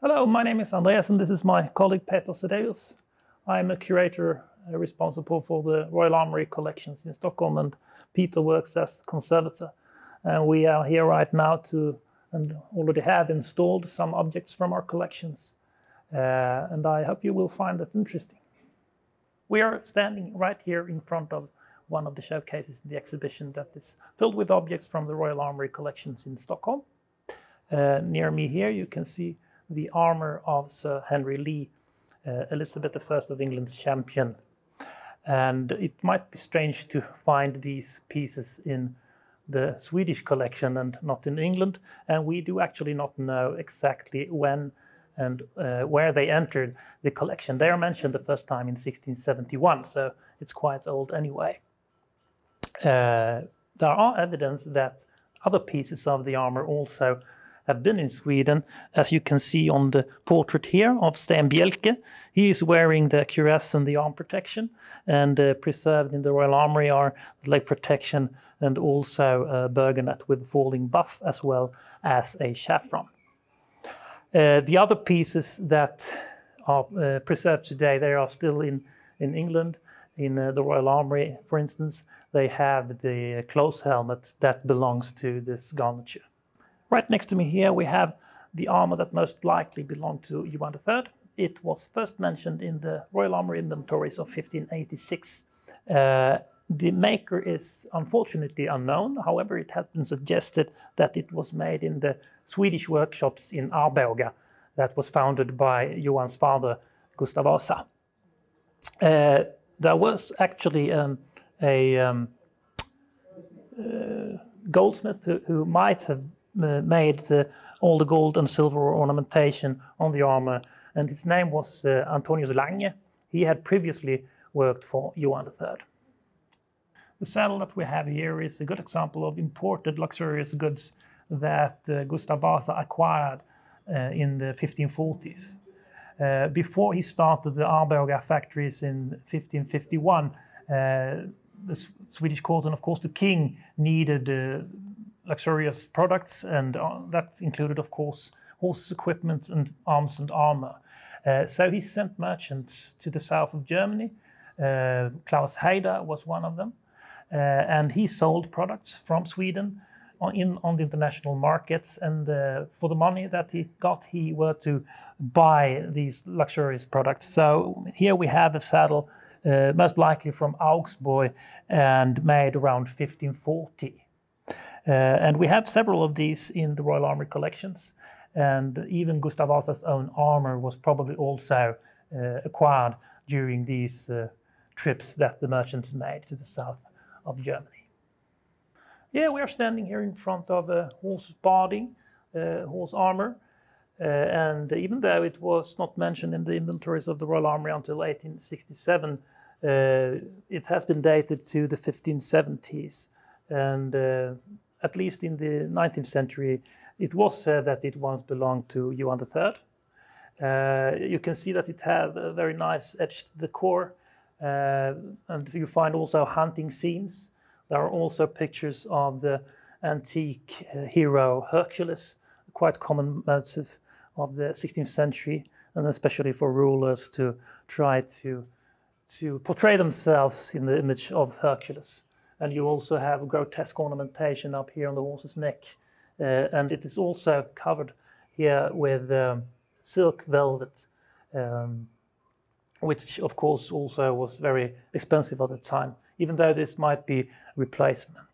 Hello, my name is Andreas and this is my colleague Peter Sedeus. I'm a curator responsible for the Royal Armoury collections in Stockholm, and Peter works as conservator. And we are here right now and already have installed some objects from our collections. And I hope you will find that interesting. We are standing right here in front of one of the showcases in the exhibition that is filled with objects from the Royal Armoury collections in Stockholm. Near me here you can see the armour of Sir Henry Lee, Elizabeth I of England's champion. And it might be strange to find these pieces in the Swedish collection and not in England, and we do actually not know exactly when and where they entered the collection. They are mentioned the first time in 1671, so it's quite old anyway. There are evidence that other pieces of the armour also have been in Sweden, as you can see on the portrait here of Sten Bjelke. He is wearing the cuirass and the arm protection, and preserved in the Royal Armoury are the leg protection and also a burgonet with falling buff, as well as a chevron. The other pieces that are preserved today, they are still in England. In the Royal Armoury, for instance, they have the close helmet that belongs to this garniture. Right next to me here we have the armour that most likely belonged to Johan III. It was first mentioned in the Royal Armoury inventories of 1586. The maker is unfortunately unknown. However, it has been suggested that it was made in the Swedish workshops in Arboga that was founded by Johan's father, Gustavus III. There was actually a goldsmith who might have made all the gold and silver ornamentation on the armour, and his name was Antonius Lange. He had previously worked for Johan III. The saddle that we have here is a good example of imported luxurious goods that Gustav Vasa acquired in the 1540s. Before he started the Arboga factories in 1551, the Swedish court and of course the king needed luxurious products, and that included of course horses' equipment and arms and armour. So he sent merchants to the south of Germany. Klaus Heider was one of them, and he sold products from Sweden on the international markets, and for the money that he got, he were to buy these luxurious products. So here we have a saddle most likely from Augsburg and made around 1540. And we have several of these in the Royal Armoury collections, and even Gustav Vasa's own armour was probably also acquired during these trips that the merchants made to the south of Germany. Yeah, we are standing here in front of a horse barding, horse armour, and even though it was not mentioned in the inventories of the Royal Armoury until 1867, it has been dated to the 1570s, and at least in the 19th century, it was said that it once belonged to Johan III. You can see that it had a very nice etched decor, and you find also hunting scenes. There are also pictures of the antique hero Hercules, a quite common motif of the 16th century, and especially for rulers to try to portray themselves in the image of Hercules. And you also have grotesque ornamentation up here on the horse's neck. And it is also covered here with silk velvet, which of course also was very expensive at the time, even though this might be replacement.